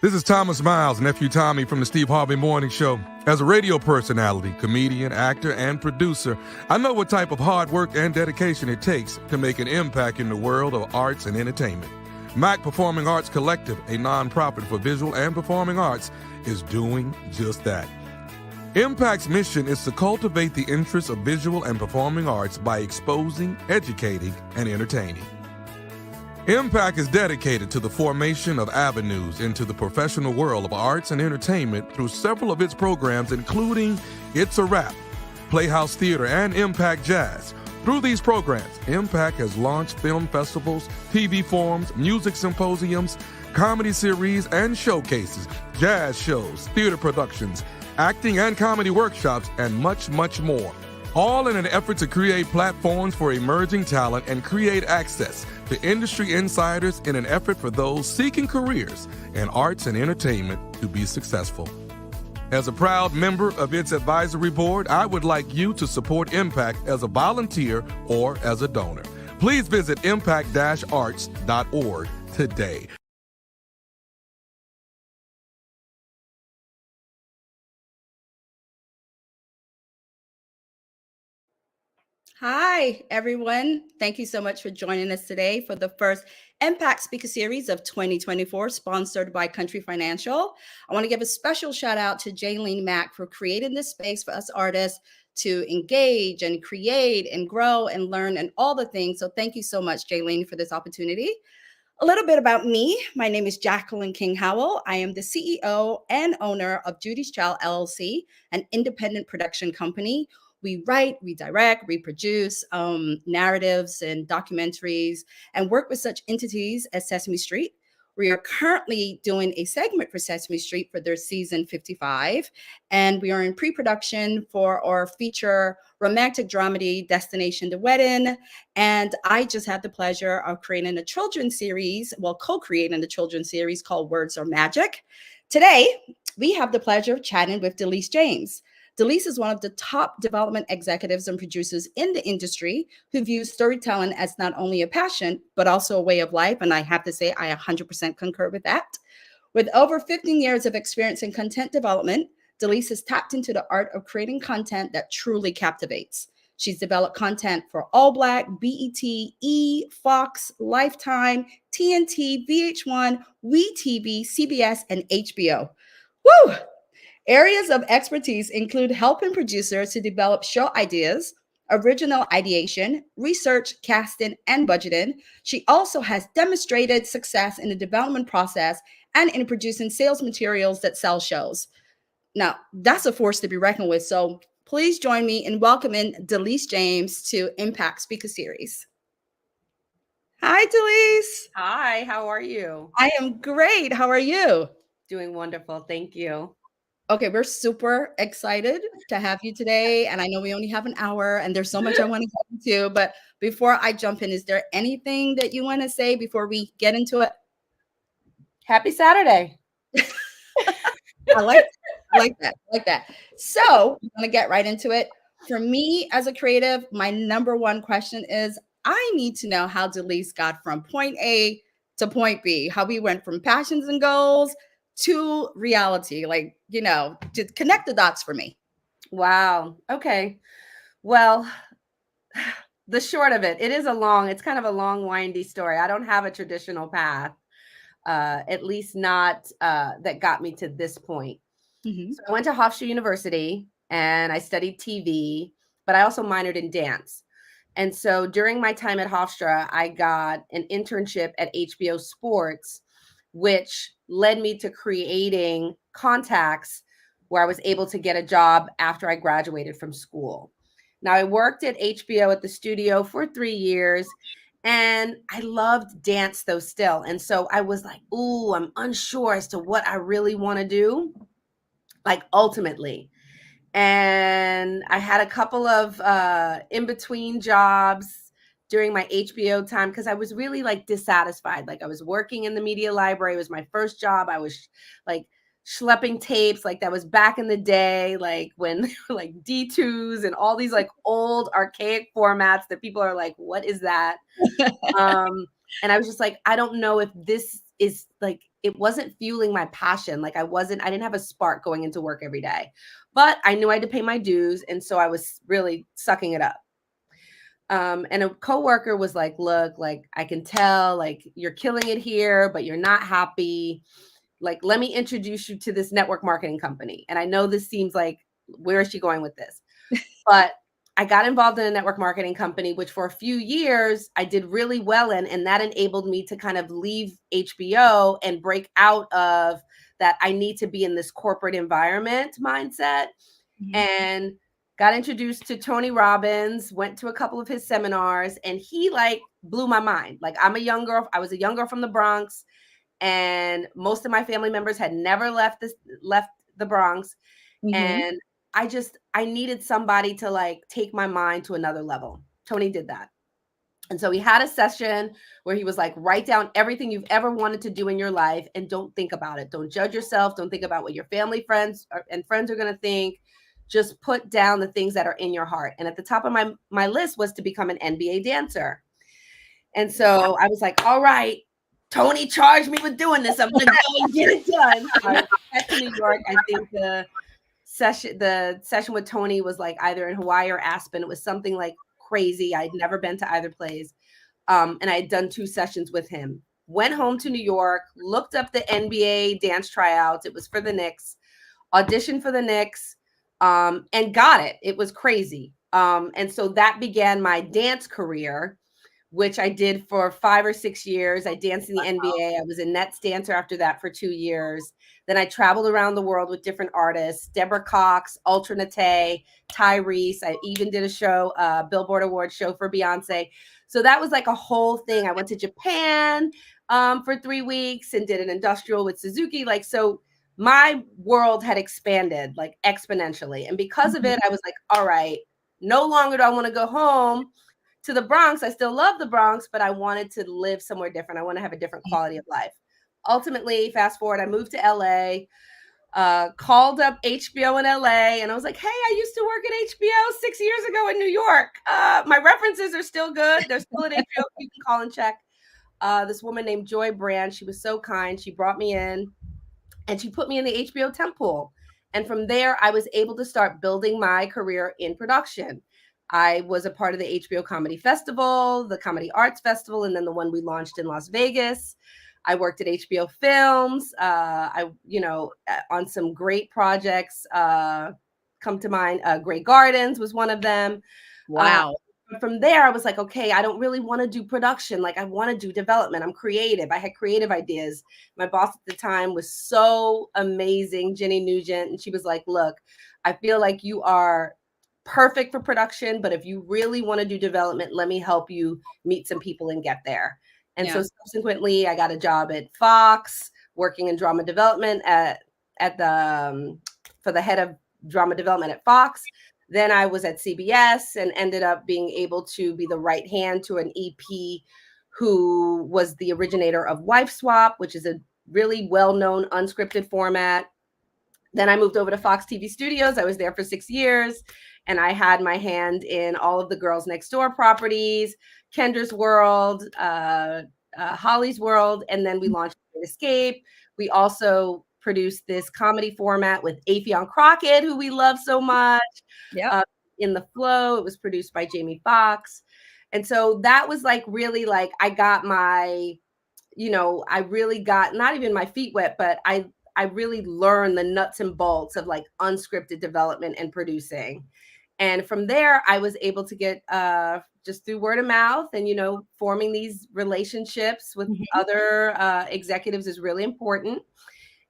This is Thomas Miles, nephew Tommy from the Steve Harvey Morning Show. As a radio personality, comedian, actor, and producer, I know what type of hard work and dedication it takes to make an impact in the world of arts and entertainment. MAC Performing Arts Collective, a nonprofit for visual and performing arts, is doing just that. Impact's mission is to cultivate the interests of visual and performing arts by exposing, educating, and entertaining. Impact is dedicated to the formation of avenues into the professional world of arts and entertainment through several of its programs, including It's a Rap, Playhouse Theater, and Impact Jazz. Through these programs, Impact has launched film festivals, TV forums, music symposiums, comedy series and showcases, jazz shows, theater productions, acting and comedy workshops, and much, much more. All in an effort to create platforms for emerging talent and create access to industry insiders in an effort for those seeking careers in arts and entertainment to be successful. As a proud member of its advisory board, I would like you to support Impact as a volunteer or as a donor. Please visit impact-arts.org today. Hi, everyone. Thank you so much for joining us today for the first Impact Speaker Series of 2024, sponsored by Country Financial. I want to give a special shout out to Jaylene Mack for creating this space for us artists to engage and create and grow and learn and all the things. So thank you so much, Jaylene, for this opportunity. A little bit about me. My name is Jacqueline King Howell. I am the CEO and owner of Judy's Child LLC, an independent production company. We write, we direct, we produce narratives and documentaries and work with such entities as Sesame Street. We are currently doing a segment for Sesame Street for their season 55, and we are in pre-production for our feature romantic dramedy Destination to Wedding. And I just had the pleasure of creating a children's series, co-creating a children's series called Words Are Magic. Today, we have the pleasure of chatting with Delece James. Delece is one of the top development executives and producers in the industry who views storytelling as not only a passion, but also a way of life. And I have to say, I 100% concur with that. With over 15 years of experience in content development, Delece has tapped into the art of creating content that truly captivates. She's developed content for ALLBLK, BET, E, Fox, Lifetime, TNT, VH1, WeTV, CBS, and HBO. Woo! Areas of expertise include helping producers to develop show ideas, original ideation, research, casting, and budgeting. She also has demonstrated success in the development process and in producing sales materials that sell shows. Now, that's a force to be reckoned with. So please join me in welcoming Delece James to Impact Speaker Series. Hi, Delece. Hi, how are you? I am great. How are you? Doing wonderful. Thank you. Okay, we're super excited to have you today. And I know we only have an hour and there's so much I want to get into. But before I jump in, is there anything that you want to say before we get into it? Happy Saturday. I like that. So I'm going to get right into it. For me as a creative, my number one question is I need to know how Delece got from point A to point B, how we went from passions and goals to reality, to connect the dots for me. Wow. Okay. Well, the short of it's kind of a long, windy story. I don't have a traditional path, at least not that got me to this point. Mm-hmm. So I went to Hofstra University and I studied TV, but I also minored in dance. And so during my time at Hofstra, I got an internship at HBO Sports, which led me to creating contacts where I was able to get a job after I graduated from school. Now, I worked at HBO at the studio for 3 years, and I loved dance though still. And so I was like, ooh, I'm unsure as to what I really want to do, like ultimately. And I had a couple of in-between jobs during my HBO time because I was really like dissatisfied. Like I was working in the media library. It was my first job. I was like schlepping tapes. Like that was back in the day, like when like D2s and all these like old archaic formats that people are like, what is that? And I was just like, I don't know if this is like it wasn't fueling my passion. Like I didn't have a spark going into work every day, but I knew I had to pay my dues. And so I was really sucking it up. And a coworker was like, look, like I can tell, like you're killing it here, but you're not happy. Like, let me introduce you to this network marketing company. And I know this seems like, where is she going with this? But I got involved in a network marketing company, which for a few years I did really well in. And that enabled me to kind of leave HBO and break out of that I need to be in this corporate environment mindset. Mhm. And got introduced to Tony Robbins, went to a couple of his seminars, and he like blew my mind. Like I'm a young girl. I was a young girl from the Bronx, and most of my family members had never left the Bronx. Mhm. And I needed somebody to like take my mind to another level. Tony did that. And so we had a session where he was like, write down everything you've ever wanted to do in your life and don't think about it. Don't judge yourself. Don't think about what your family, friends are going to think. Just put down the things that are in your heart. And at the top of my list was to become an NBA dancer. And so I was like, all right, Tony charged me with doing this. I'm going to go and get it done. So I went back to New York. I think the session with Tony was like either in Hawaii or Aspen. It was something like crazy. I'd never been to either place. And I had done 2 sessions with him. Went home to New York, looked up the NBA dance tryouts. It was for the Knicks. Auditioned for the Knicks, and got it. It was crazy. And so that began my dance career, which I did for 5 or 6 years. I danced in the NBA. I was a Nets dancer after that for 2 years. Then I traveled around the world with different artists, Deborah Cox, Ultra Nate, Tyrese. I even did a show, Billboard Awards show for Beyonce. So that was like a whole thing. I went to Japan for 3 weeks and did an industrial with Suzuki. Like, so my world had expanded like exponentially. And because of it, I was like, all right, no longer do I want to go home to the Bronx. I still love the Bronx, but I wanted to live somewhere different. I want to have a different quality of life. Ultimately, fast forward, I moved to LA, called up HBO in LA, and I was like, hey, I used to work at HBO 6 years ago in New York. My references are still good. They're still at HBO. You can call and check. This woman named Joy Brand, she was so kind. She brought me in and she put me in the HBO temp pool. And from there, I was able to start building my career in production. I was a part of the HBO Comedy Festival, the Comedy Arts Festival, and then the one we launched in Las Vegas. I worked at HBO Films. On some great projects come to mind. Grey Gardens was one of them. Wow. From there, I was like, okay, I don't really want to do production. Like I want to do development. I'm creative. I had creative ideas. My boss at the time was so amazing, Jenny Nugent. And she was like, look, I feel like you are perfect for production, but if you really want to do development, let me help you meet some people and get there. And so subsequently, I got a job at Fox, working in drama development for the head of drama development at Fox. Then I was at CBS and ended up being able to be the right hand to an EP who was the originator of Wife Swap, which is a really well-known unscripted format. Then I moved over to Fox TV Studios. I was there for 6 years, and I had my hand in all of the Girls Next Door properties, Kendra's World, Holly's World, and then we launched Escape. We also produced this comedy format with Afion Crockett, who we love so much. In the Flow, it was produced by Jamie Foxx. And so that was like really like I got my, I really got not even my feet wet, but I really learned the nuts and bolts of like unscripted development and producing. And from there, I was able to get just through word of mouth and, forming these relationships with other executives is really important.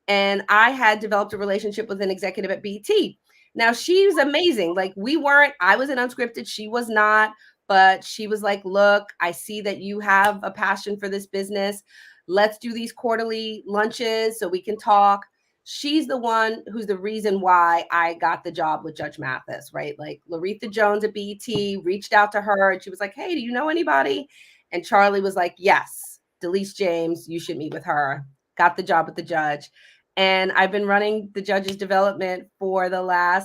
And I had developed a relationship with an executive at BT. Now, she's amazing. Like I was an unscripted, she was not, but she was like, look, I see that you have a passion for this business. Let's do these quarterly lunches so we can talk. She's the one who's the reason why I got the job with Judge Mathis, right? Like Laretha Jones at BET reached out to her and she was like, hey, do you know anybody? And Charlie was like, yes, Delece James, you should meet with her. Got the job with the judge. And I've been running the Judge's development for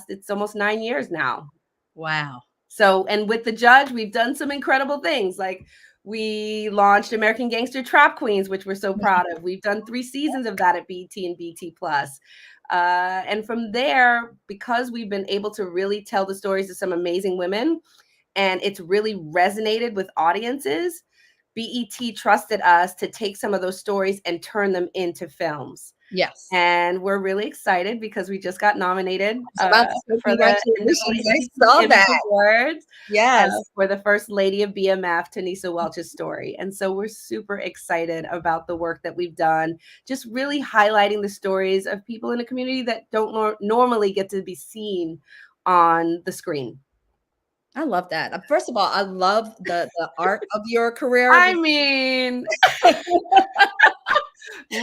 it's almost 9 years now. Wow. So, and with the Judge, we've done some incredible things. Like We launched American Gangster Trap Queens, which we're so proud of. We've done 3 seasons of that at BT and BT Plus. And from there, because we've been able to really tell the stories of some amazing women, and it's really resonated with audiences, BET trusted us to take some of those stories and turn them into films. Yes. And we're really excited because we just got nominated For the NAACP I saw Image that. Awards. Yes. For the first lady of BMF, Tanisa Welch's story. And so we're super excited about the work that we've done, just really highlighting the stories of people in a community that don't normally get to be seen on the screen. I love that. First of all, I love the arc of your career. I mean,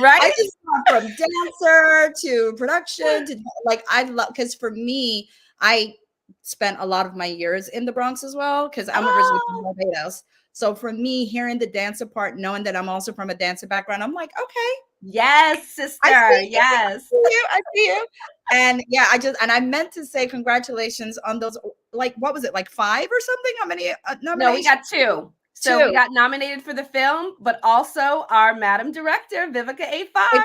right? I just from dancer to production to like, I love, because for me, I spent a lot of my years in the Bronx as well, because I'm originally from Barbados. So for me, hearing the dancer part, knowing that I'm also from a dancer background, I'm like, okay. Yes, sister. Yes. I see you. And yeah, I meant to say congratulations on those, like, what was it, like 5 or something? How many nominations? No, we got 2. So we got nominated for the film, but also our Madam Director, Vivica A. Fox,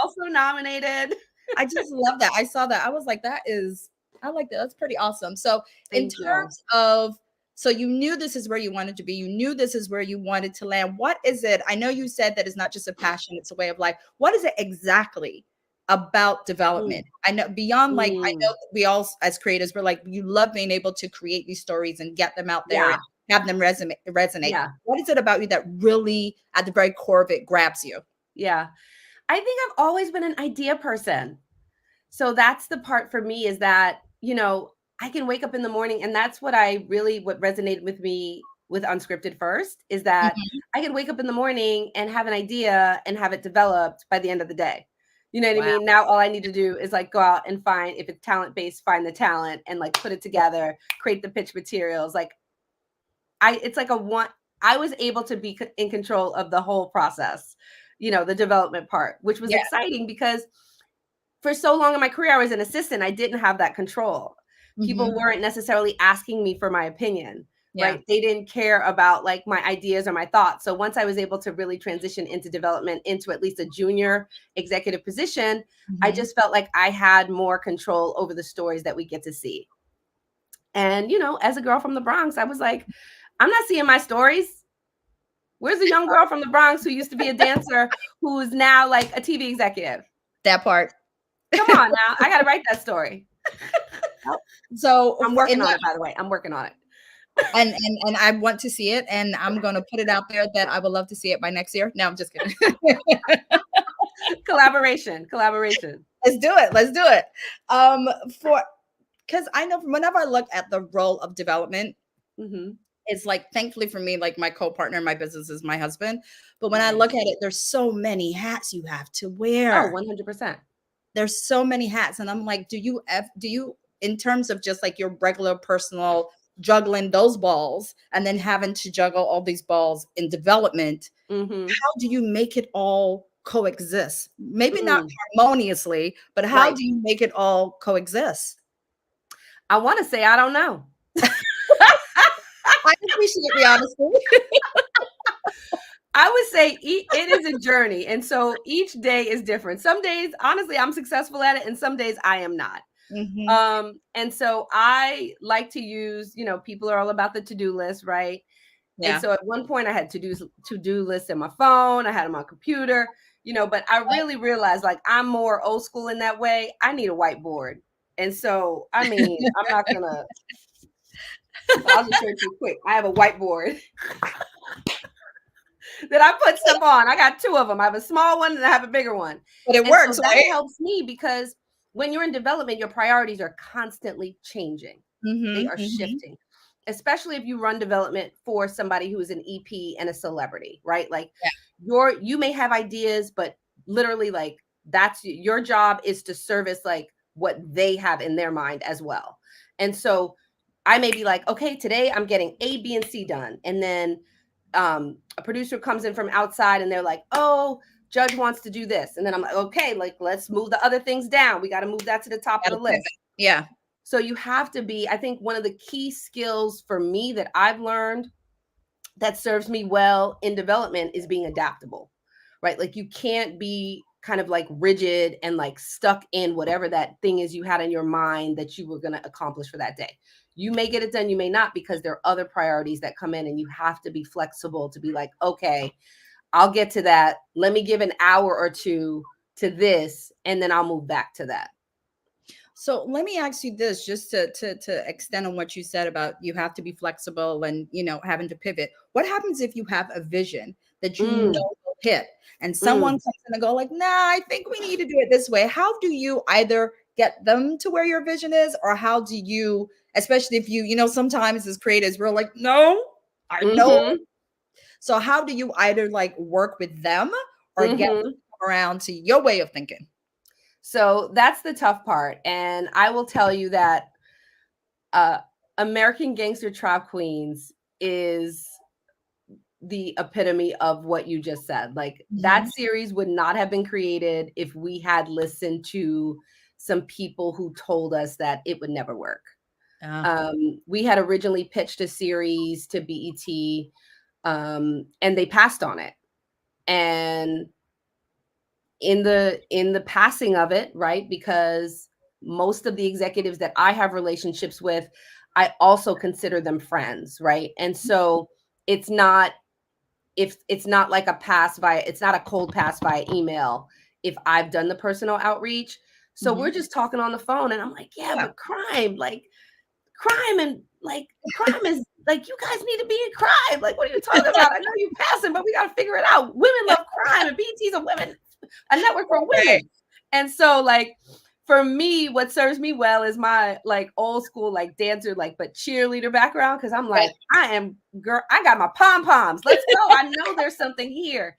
also nominated. I just love that. I saw that. I was like, I like that. That's pretty awesome. So in terms of, so you knew this is where you wanted to be. You knew this is where you wanted to land. What is it? I know you said that it's not just a passion, it's a way of life. What is it exactly about development? I know beyond like, I know we all as creators, we're like, you love being able to create these stories and get them out there and have them resonate. What is it about you that really at the very core of it grabs you? Yeah. I think I've always been an idea person. So that's the part for me, is that, you know, I can wake up in the morning, and that's what resonated with me with Unscripted first, is that I can wake up in the morning and have an idea and have it developed by the end of the day. You know what I mean? Now all I need to do is like go out and find, if it's talent-based, find the talent and like put it together, create the pitch materials. Like I was able to be in control of the whole process, you know, the development part, which was exciting because for so long in my career, I was an assistant. I didn't have that control. People weren't necessarily asking me for my opinion, right? They didn't care about like my ideas or my thoughts. So once I was able to really transition into development, into at least a junior executive position, I just felt like I had more control over the stories that we get to see. And, you know, as a girl from the Bronx, I was like, I'm not seeing my stories. Where's the young girl from the Bronx who used to be a dancer, who's now like a TV executive? That part. Come on now. I got to write that story. So I'm working on it, by the way. I'm working on it. And I want to see it, and I'm going to put it out there that I would love to see it by next year. No, I'm just kidding. Collaboration. Let's do it. Because I know whenever I look at the role of development, it's like, thankfully for me, like my co-partner in my business is my husband. But when I look at it, there's so many hats you have to wear. Oh, 100%. There's so many hats. And I'm like, do you, in terms of just like your regular personal juggling those balls and then having to juggle all these balls in development, how do you make it all coexist? Maybe not harmoniously, but how do you make it all coexist? I want to say, I don't know. I appreciate the honesty. I would say it is a journey. And so each day is different. Some days, honestly, I'm successful at it. And some days I am not. And so I like to use, you know, people are all about the to-do list, right? Yeah. And so at one point I had to-do lists in my phone. I had them on computer, you know, but I really realized like I'm more old school in that way. I need a whiteboard. And so, I mean, I'm not going to, I'll just show it to you quick. I have a whiteboard that I put stuff on. I got 2 of them. I have a small one and I have a bigger one. But it works, so that helps me because when you're in development, your priorities are constantly changing. They are shifting, especially if you run development for somebody who is an EP and a celebrity, right? Like you may have ideas, but literally like that's your job is to service like what they have in their mind as well. And so I may be like, okay, today I'm getting A, B, and C done. And then a producer comes in from outside and they're like, oh, Judge wants to do this. And then I'm like, okay, like, let's move the other things down. We got to move that to the top of the list. Yeah. So you have to be, I think one of the key skills for me that I've learned that serves me well in development is being adaptable, right? Like you can't be kind of like rigid and like stuck in whatever that thing is you had in your mind that you were going to accomplish for that day. You may get it done, you may not, because there are other priorities that come in, and you have to be flexible to be like, okay, I'll get to that. Let me give an hour or two to this, and then I'll move back to that. So let me ask you this, just to extend on what you said about you have to be flexible and, you know, having to pivot. What happens if you have a vision that you know will hit, and someone comes in and go like, nah, I think we need to do it this way? How do you either get them to where your vision is, or how do you, especially if you know, sometimes as creatives, we're like, no, I know. So how do you either like work with them or get them around to your way of thinking? So that's the tough part. And I will tell you that American Gangster Trap Queens is the epitome of what you just said. Like that series would not have been created if we had listened to some people who told us that it would never work. We had originally pitched a series to BET, and they passed on it. And in the passing of it, right, because most of the executives that I have relationships with, I also consider them friends, right? And so it's not, if it's not like a pass via, it's not a cold pass via email if I've done the personal outreach. So we're just talking on the phone, and I'm like, yeah, but crime and like crime is like, you guys need to be in crime. Like, what are you talking about? I know you passing, but we got to figure it out. Women love crime, and BET's a network for women. And so like, for me, what serves me well is my like old school, like dancer, like, but cheerleader background. Cause I'm like, I got my pom-poms. Let's go. I know there's something here.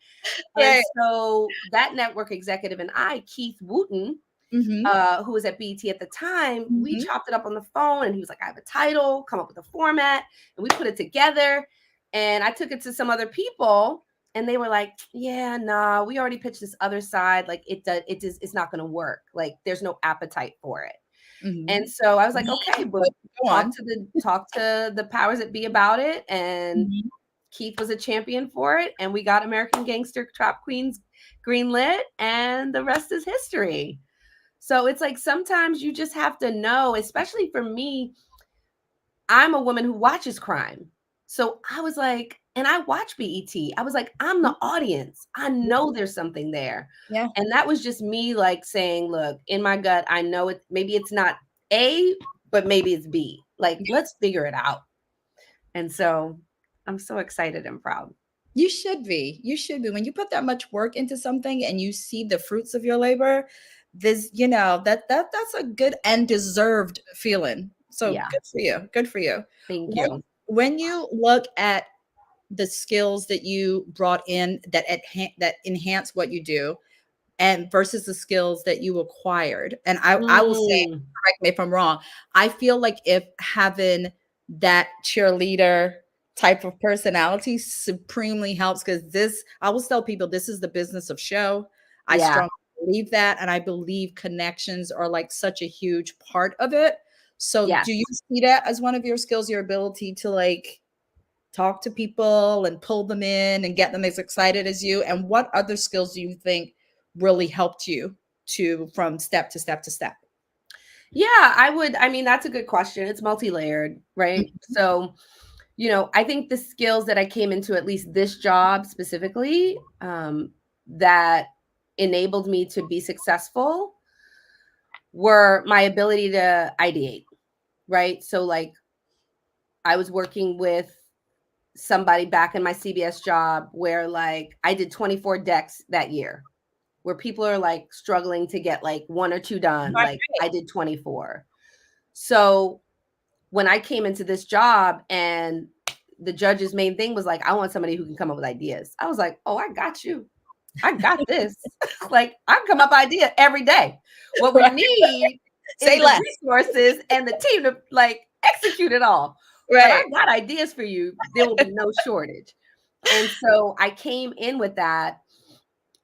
And so that network executive and I, Keith Wooten, who was at BET at the time, we chopped it up on the phone, and he was like, I have a title, come up with a format, and we put it together. And I took it to some other people, and they were like, yeah, nah, we already pitched this other side. Like it's not going to work. Like there's no appetite for it. And so I was like, okay, but talk to the powers that be about it. And Keith was a champion for it. And we got American Gangster Trap Queens greenlit, and the rest is history. So it's like, sometimes you just have to know, especially for me, I'm a woman who watches crime. So I was like, and I watch BET. I was like, I'm the audience. I know there's something there. Yeah. And that was just me like saying, look, in my gut, I know it, maybe it's not A, but maybe it's B. Like, let's figure it out. And so I'm so excited and proud. You should be. You should be. When you put that much work into something and you see the fruits of your labor, this, you know, that's a good and deserved feeling. So Yeah. good for you. Good for you. Thank you. When you look at the skills that you brought in that enhance what you do, and versus the skills that you acquired, and I will say, correct me if I'm wrong, I feel like if having that cheerleader type of personality supremely helps, because this, I will tell people, this is the business of show. I strongly believe that, and I believe connections are like such a huge part of it. So do you see that as one of your skills, your ability to like talk to people and pull them in and get them as excited as you? And what other skills do you think really helped you from step to step to step? Yeah, I mean, that's a good question. It's multi-layered, right? So, you know, I think the skills that I came into, at least this job specifically, that enabled me to be successful were my ability to ideate, right? So like, I was working with somebody back in my CBS job where like I did 24 decks that year, where people are like struggling to get like 1 or 2 done. Like I did 24. So when I came into this job, and the judge's main thing was like, I want somebody who can come up with ideas. I was like, oh, I got you. I got this. Like, I come up with ideas every day. What we need is the resources and the team to like execute it all. Right. But I got ideas for you. There will be no shortage. And so I came in with that,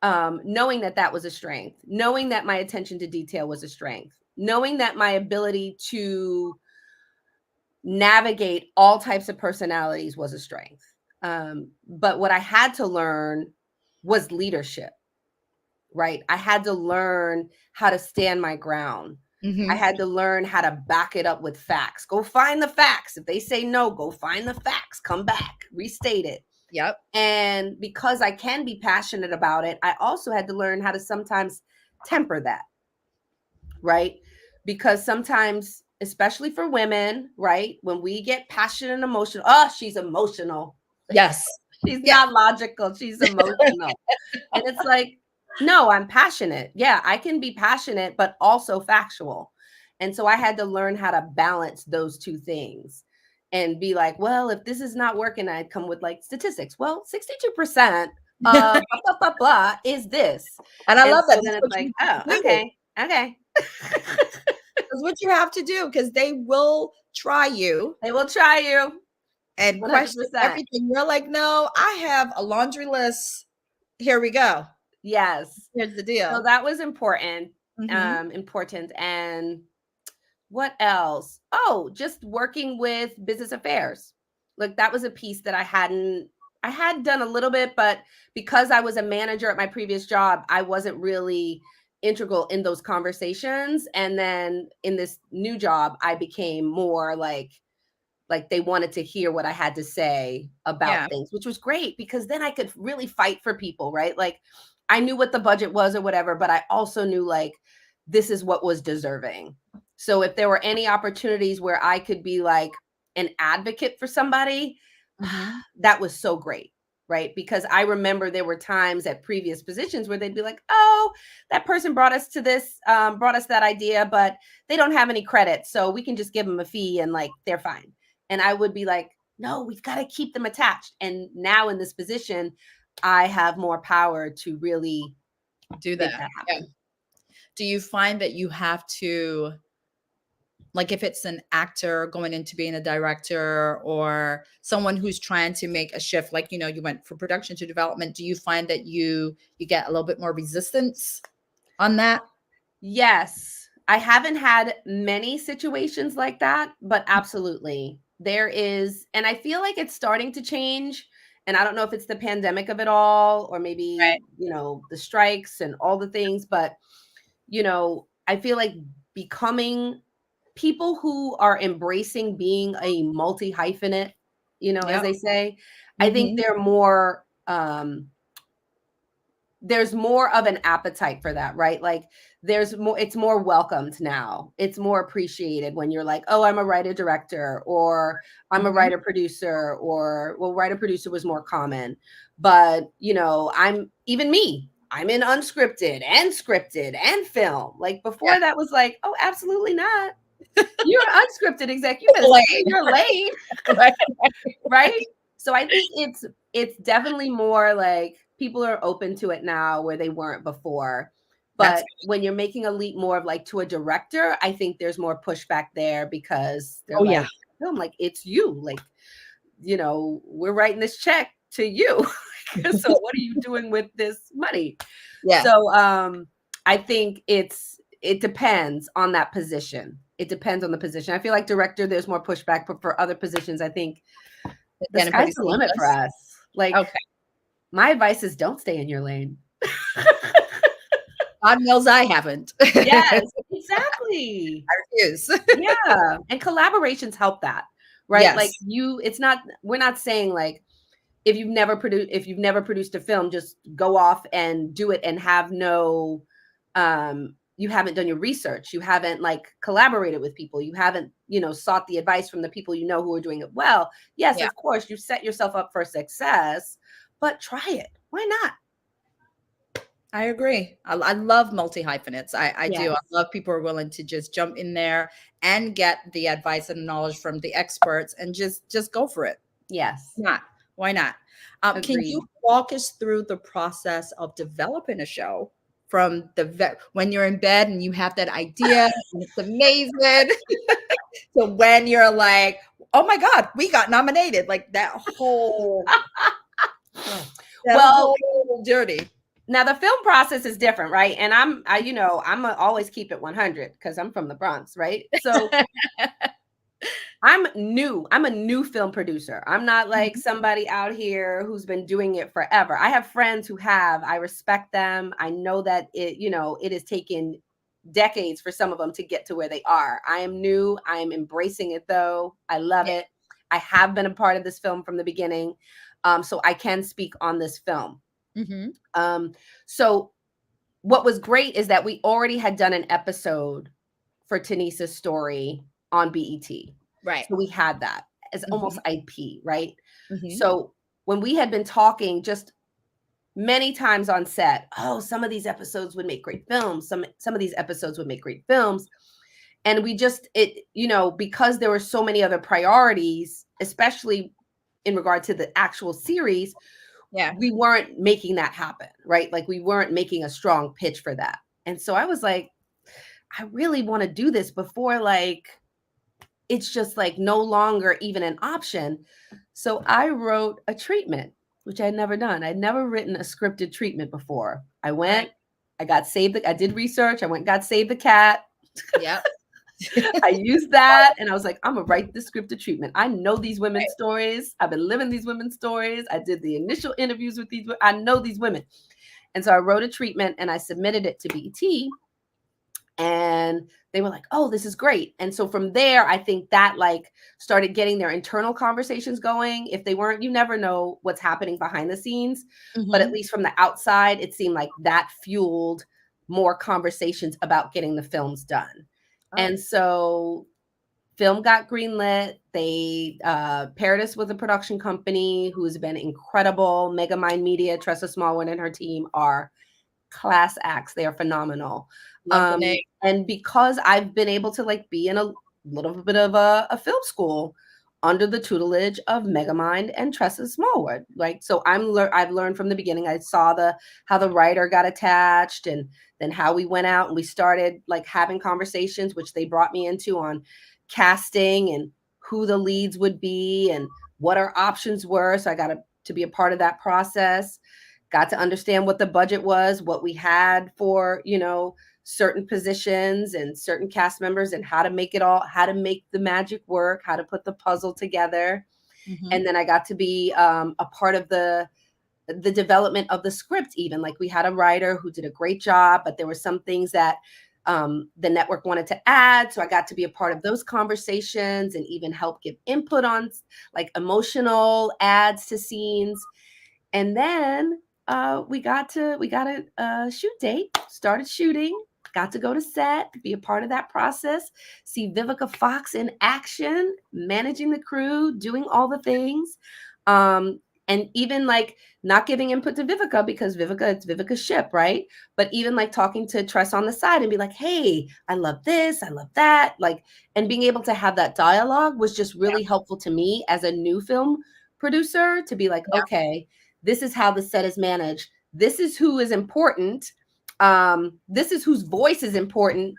knowing that that was a strength, knowing that my attention to detail was a strength, knowing that my ability to navigate all types of personalities was a strength. But what I had to learn was leadership, right? I had to learn how to stand my ground. I had to learn how to back it up with facts. Go find the facts. If they say no, go find the facts. Come back, restate it. Yep. And because I can be passionate about it, I also had to learn how to sometimes temper that, right? Because sometimes, especially for women, right, when we get passionate and emotional, oh, she's emotional. Yes. She's not logical. She's emotional. And it's like, no, I'm passionate. Yeah, I can be passionate, but also factual. And so I had to learn how to balance those two things and be like, well, if this is not working, I'd come with like statistics. Well, 62% blah, blah, blah, blah, is this. And I love that. So then it's like, oh, okay. That's what you have to do, because they will try you. They will try you. And 100%. question everything. You're like, no, I have a laundry list. Here we go. Yes. Here's the deal. So that was important. Important. And what else? Oh, just working with business affairs. Like that was a piece that I had done a little bit, but because I was a manager at my previous job, I wasn't really integral in those conversations. And then in this new job, I became more like they wanted to hear what I had to say about things, which was great because then I could really fight for people, right? Like I knew what the budget was or whatever, but I also knew like this is what was deserving. So if there were any opportunities where I could be like an advocate for somebody, that was so great, right? Because I remember there were times at previous positions where they'd be like, oh, that person brought us to this, brought us that idea, but they don't have any credit. So we can just give them a fee and like, they're fine. And I would be like, no, we've got to keep them attached. And now in this position, I have more power to really do that. Yeah. Do you find that you have to, like if it's an actor going into being a director or someone who's trying to make a shift, like, you know, you went from production to development, do you find that you get a little bit more resistance on that? Yes. I haven't had many situations like that, but absolutely. There is, and I feel like it's starting to change. And I don't know if it's the pandemic of it all, or maybe, you know, the strikes and all the things, but, you know, I feel like becoming people who are embracing being a multi-hyphenate, you know, as they say, I think they're more, there's more of an appetite for that, right? Like there's more, it's more welcomed now. It's more appreciated when you're like, oh, I'm a writer director, or I'm a writer producer, or well, writer producer was more common. But you know, I'm even me. I'm in unscripted and scripted and film. Like before that was like, oh, absolutely not. You're an unscripted exec. You better say you're late. Right? So I think it's definitely more like people are open to it now where they weren't before. But when you're making a leap more of like to a director, I think there's more pushback there because they're I'm like, it's you. Like, you know, we're writing this check to you. So what are you doing with this money? Yeah. So I think it depends on that position. It depends on the position. I feel like director, there's more pushback, but for other positions, I think the sky's the limit for us. Like, my advice is don't stay in your lane. God knows I haven't. Yes, exactly. I refuse. Yeah. And collaborations help that, right? Yes. Like we're not saying like, if you've never produced a film, just go off and do it and have no, you haven't done your research. You haven't like collaborated with people. You haven't, you know, sought the advice from the people you know who are doing it well. Yes, of course, you set yourself up for success, but try it. Why not? I agree. I love multi-hyphenates. I do. I love people who are willing to just jump in there and get the advice and knowledge from the experts and just go for it. Yes. Why not? Can you walk us through the process of developing a show from when you're in bed and you have that idea and it's amazing to when you're like, oh my God, we got nominated, like that whole whole journey. Now the film process is different, right? And I'm always keep it 100 because I'm from the Bronx, right? So I'm new. I'm a new film producer. I'm not like somebody out here who's been doing it forever. I have friends who have. I respect them. I know that it has taken decades for some of them to get to where they are. I am new. I am embracing it though. I love it. I have been a part of this film from the beginning. So I can speak on this film. So what was great is that we already had done an episode for Tanisha's story on BET. Right. So we had that as almost IP, right? So when we had been talking just many times on set, oh, some of these episodes would make great films. Some of these episodes would make great films. And we just, because there were so many other priorities, especially in regard to the actual series, we weren't making that happen, right? Like we weren't making a strong pitch for that. And so I was like, I really want to do this before like it's just like no longer even an option. So I wrote a treatment, which I had never done. I'd never written a scripted treatment before. I went, I got Save I did research. I went, got Save the Cat. Yep. I used that and I was like, I'm gonna write the scripted treatment. I know these women's stories. I've been living these women's stories. I did the initial interviews with these. I know these women. And so I wrote a treatment and I submitted it to BET. And they were like, oh, this is great. And so from there, I think that like started getting their internal conversations going. If they weren't, you never know what's happening behind the scenes. But at least from the outside, it seemed like that fueled more conversations about getting the films done. And so film got greenlit. They paired us with a production company who has been incredible. Megamind Media, Tressa Smallwood and her team are class acts. They are phenomenal. And because I've been able to like be in a little bit of a film school under the tutelage of Megamind and Tressa Smallwood, like, so I've learned from the beginning. I saw how the writer got attached and then how we went out and we started like having conversations, which they brought me into on casting and who the leads would be and what our options were. So I got to be a part of that process, got to understand what the budget was, what we had for, certain positions and certain cast members and how to make the magic work, how to put the puzzle together. And then I got to be a part of the development of the script. Even like we had a writer who did a great job, but there were some things that the network wanted to add. So I got to be a part of those conversations and even help give input on like emotional adds to scenes. And then we got a shoot date, started shooting, got to go to set, be a part of that process, see Vivica Fox in action, managing the crew, doing all the things. And even like not giving input to Vivica because it's Vivica's ship, right? But even like talking to Tress on the side and be like, hey, I love this, I love that. Like, and being able to have that dialogue was just really helpful to me as a new film producer to be like, okay, this is how the set is managed. This is who is important. This is whose voice is important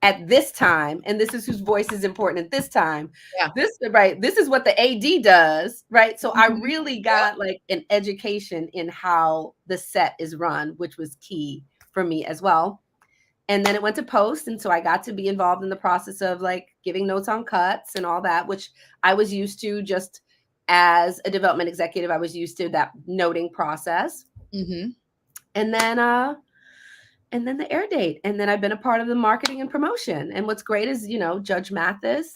at this time, and this is whose voice is important at this time. This is what the AD does, right? So I really got like an education in how the set is run, which was key for me as well. And then it went to post, and so I got to be involved in the process of like giving notes on cuts and all that, which I was used to just as a development executive. I was used to that noting process. And then the air date. And then I've been a part of the marketing and promotion. And what's great is, Judge Mathis,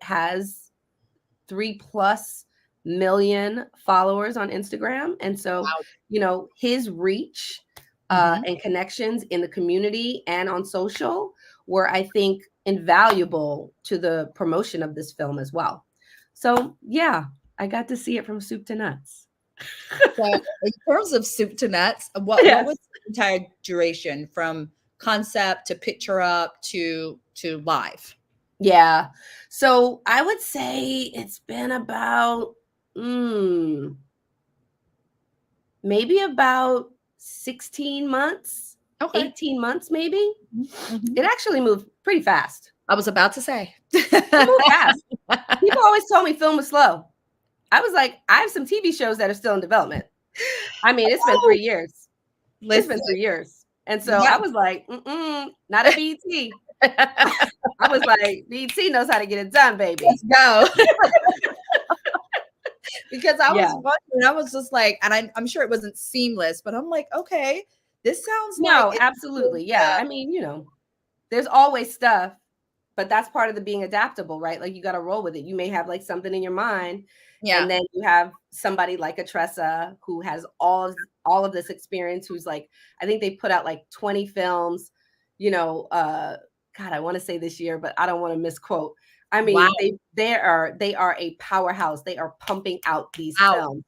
has 3+ million followers on Instagram. And so, his reach and connections in the community and on social were, I think, invaluable to the promotion of this film as well. So, yeah, I got to see it from soup to nuts. So in terms of soup to nuts, what was the entire duration from concept to picture up to live? Yeah. So I would say it's been about maybe about 16 months, 18 months, maybe. It actually moved pretty fast. I was about to say. It moved fast. People always told me film was slow. I was like, I have some TV shows that are still in development. I mean, it's been 3 years. It's been 3 years. And so I was like, not a BET. I was like, BT knows how to get it done, baby. Let's go. Because I was Yeah. wondering, I was just like, and I'm sure it wasn't seamless, but I'm like, okay, this sounds like No, it's absolutely. Yeah. I mean, there's always stuff, but that's part of the being adaptable, right? Like you got to roll with it. You may have like something in your mind, yeah, and then you have somebody like a Tressa who has all of this experience, who's like, I think they put out like 20 films, God, I want to say this year, but I don't want to misquote. I mean, wow, they are a powerhouse. They are pumping out these out, films.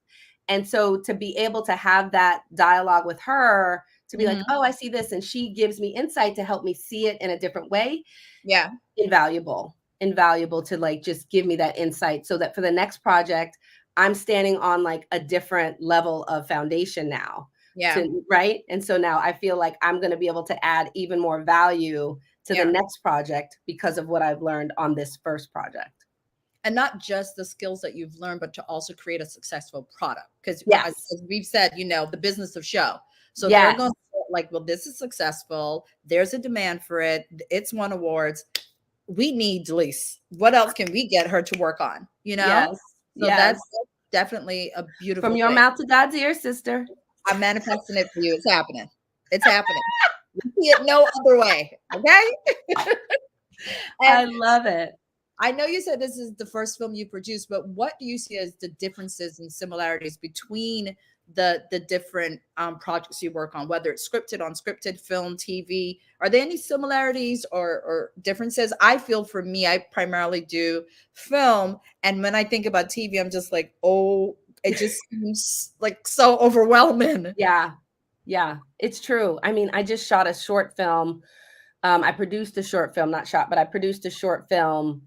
And so to be able to have that dialogue with her, to be like, Mhm. oh, I see this, and she gives me insight to help me see it in a different way. Yeah, Invaluable to like just give me that insight, so that for the next project, I'm standing on like a different level of foundation now. yeah, Right. And so now I feel like I'm going to be able to add even more value to the yeah. next project because of what I've learned on this first project. And not just the skills that you've learned, but to also create a successful product. Because Yes. as we've said, the business of show. So they're Yes. going to like, well, this is successful. There's a demand for it. It's won awards. We need Delece. What else can we get her to work on? Yes. So Yes. that's definitely a beautiful From your thing. mouth to God's ear, sister. I'm manifesting it for you. It's happening. It's happening. You see it no other way. Okay. And I love it. I know you said this is the first film you produced, but what do you see as the differences and similarities between the different projects you work on, whether it's scripted, unscripted, film, TV? Are there any similarities or differences? I feel for me, I primarily do film, and when I think about TV, I'm just like, oh, it just seems like so overwhelming. Yeah, it's true. I mean, I just shot a short film. I produced a short film, not shot, but I produced a short film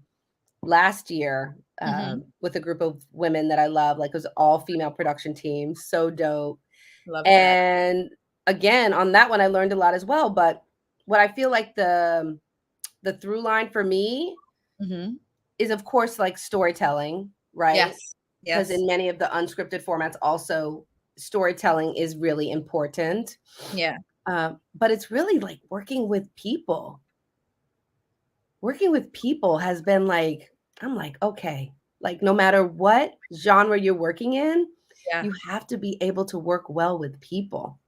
last year Mhm. with a group of women that I love. Like, it was all female production team. So dope. Love that. And again, on that one, I learned a lot as well. But what I feel like the through line for me Mhm. is, of course, like storytelling, right? Yes. Because Yes. in many of the unscripted formats, also storytelling is really important. Yeah. But it's really like working with people. Working with people has been like, I'm like, okay, like no matter what genre you're working in, Yeah. you have to be able to work well with people.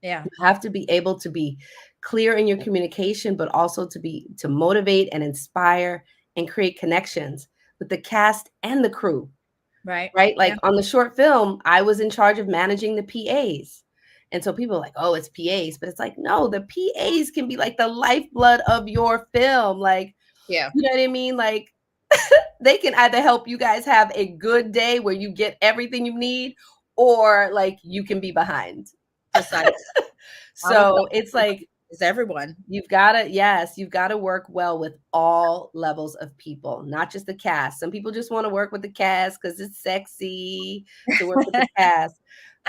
Yeah. You have to be able to be clear in your communication, but also to motivate and inspire and create connections with the cast and the crew. Right. Right? Like Yeah. on the short film, I was in charge of managing the PAs. And so people are like, oh, it's PAs. But it's like, no, the PAs can be like the lifeblood of your film. Like, Yeah. you know what I mean? Like, they can either help you guys have a good day where you get everything you need, or like you can be behind. Precisely. So it's like, It's everyone. you've got to work well with all levels of people, not just the cast. Some people just want to work with the cast because it's sexy to work with the cast.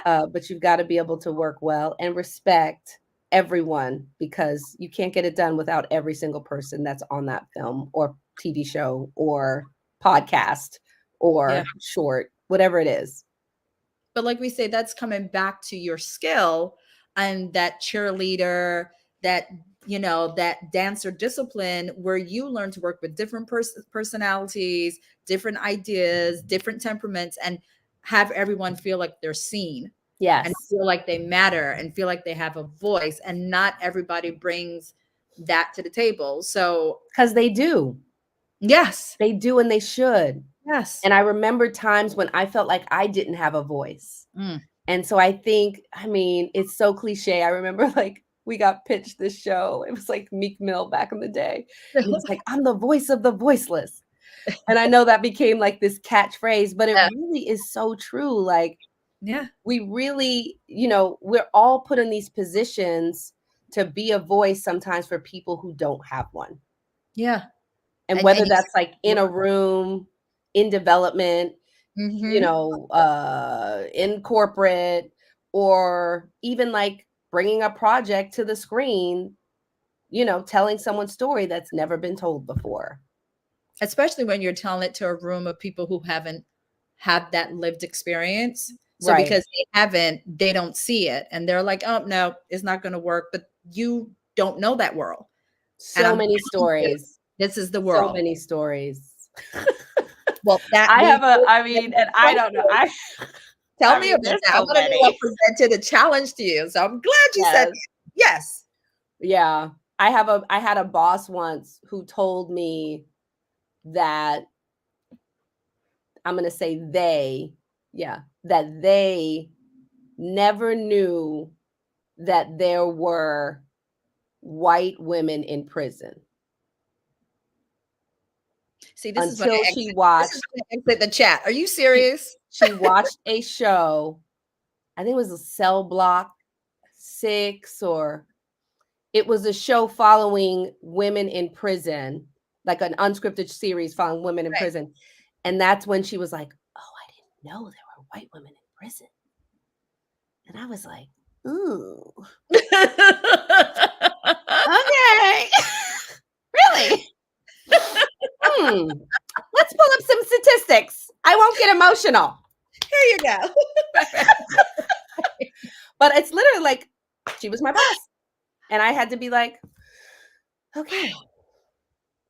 But you've got to be able to work well and respect everyone, because you can't get it done without every single person that's on that film or TV show or podcast or Yeah. short, whatever it is. But like we say, that's coming back to your skill and that cheerleader, that that dancer discipline where you learn to work with different personalities, different ideas, different temperaments, and have everyone feel like they're seen and Yes. feel like they matter and feel like they have a voice. And not everybody brings that to the table. So Because they do. yes, They do, and they should. yes. And I remember times when I felt like I didn't have a voice. Mm. And so I think, I mean, it's so cliche. I remember like we got pitched this show. It was like Meek Mill back in the day. And it's like, I'm the voice of the voiceless. And I know that became like this catchphrase, but it Yeah. really is so true. Like, Yeah. we really, we're all put in these positions to be a voice sometimes for people who don't have one. Yeah. And whether you that's like in a room, in development, Mhm. in corporate, or even like bringing a project to the screen, telling someone's story that's never been told before. Especially when you're telling it to a room of people who haven't had that lived experience. So Right. because they haven't, they don't see it. And they're like, oh, no, it's not going to work. But you don't know that world. And So I'm many telling you, stories. this is the So world. many stories. Well, that I have leads I mean, and I don't know. Tell I me mean, about there's that. I'm so gonna do many. presented a challenge to you. So I'm glad you said Yes. yes. Yeah. I had a boss once who told me that I'm going to say that they never knew that there were white women in prison See, this is when until I she exit. This is watched when I exit the chat. Are you serious? she watched a show. I think it was a Cell Block 6, or it was a show following women in prison, like an unscripted series following women in Right. prison. And that's when she was like, "Oh, I didn't know there were white women in prison." And I was like, "Ooh, okay, really? Hmm. Let's pull up some statistics. I won't get emotional." Here you go. But it's literally like, she was my boss. And I had to be like, okay,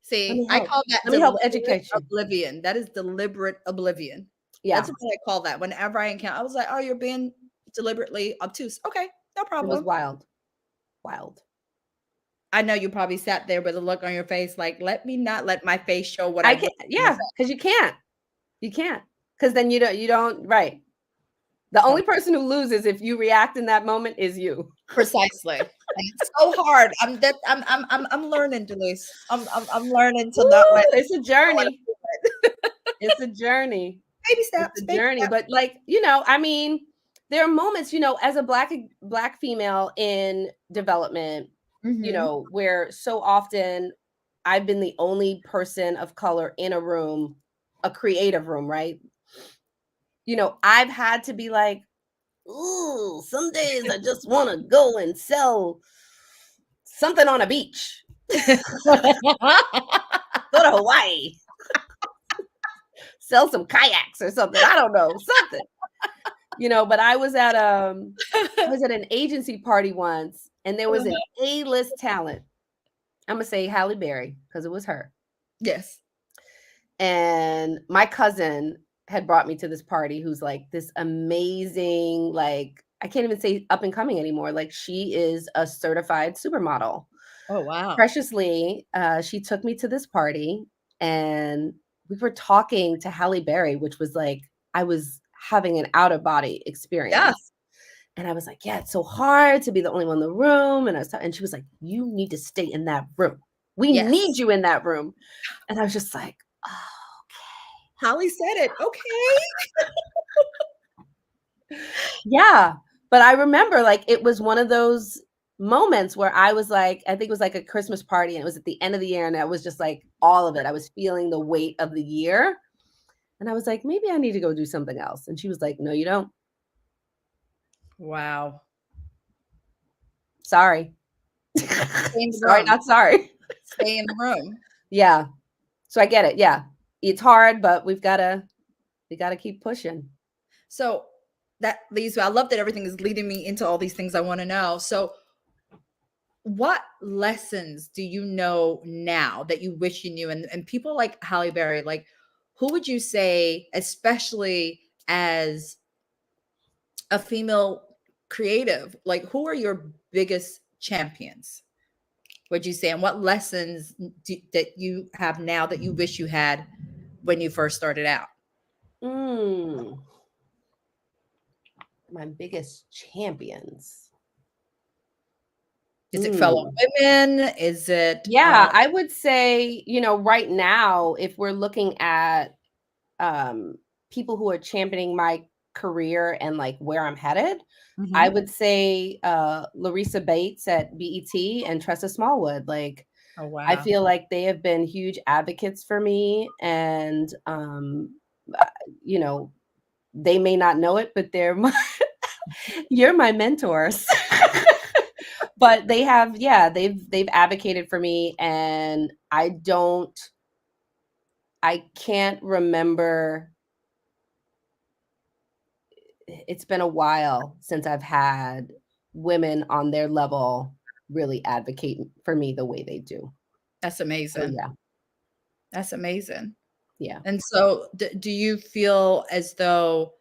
See, I call that let me help deliberate education. oblivion. That is deliberate oblivion. Yeah, That's what I call that. Whenever I encounter, I was like, "Oh, you're being deliberately obtuse." Okay, no it was problem. wild. Wild. I know you probably sat there with a look on your face, like, "Let me not let my face show what I I really can't, wanna yeah, say." because you can't. Because then you don't, right. The So only person who loses if you react in that moment is you. precisely. And it's so hard. I'm learning, Delece. I'm learning to not Woo, let it's a journey. it. It's a journey. Baby It's steps, a baby journey. steps. But like, I mean, there are moments, as a black female in development, Mhm. where so often I've been the only person of color in a room, a creative room, right? I've had to be like, ooh, some days I just want to go and sell something on a beach. Go to Hawaii. Sell some kayaks or something. I don't know, something. But I was at an agency party once, and there was an A-list talent. I'm gonna say Halle Berry because it was her. Yes. And my cousin had brought me to this party, who's like this amazing, like, I can't even say up and coming anymore. Like, she is a certified supermodel. Oh, wow. Preciously, she took me to this party, and we were talking to Halle Berry, which was like, I was having an out of body experience. Yeah. And I was like, yeah, it's so hard to be the only one in the room. And she was like, you need to stay in that room. We Yes. need you in that room. And I was just like, oh, Holly said it. Okay. yeah. But I remember, like, it was one of those moments where I was like, I think it was like a Christmas party, and it was at the end of the year, and I was just like, all of it. I was feeling the weight of the year. And I was like, maybe I need to go do something else. And she was like, no, you don't. Wow. Sorry. Sorry, not sorry. Stay in the room. Yeah. So I get it. Yeah. It's hard, but we gotta keep pushing. So that leads me, I love that everything is leading me into all these things I want to know. So what lessons do you know now that you wish you knew? And people like Halle Berry, like, who would you say, especially as a female creative, like, who are your biggest champions? Would you say, and what lessons that you have now that you wish you had when you first started out? My biggest champions. Is it fellow women? Is it Yeah, I would say, right now, if we're looking at people who are championing my career and like where I'm headed, I would say Larissa Bates at BET and Tressa Smallwood. Like, oh wow. I feel like they have been huge advocates for me, and they may not know it, but you're my mentors. But they have, they've advocated for me, and I can't remember. It's been a while since I've had women on their level really advocate for me the way they do. That's So amazing. yeah. That's amazing. Yeah. And so do you feel as though,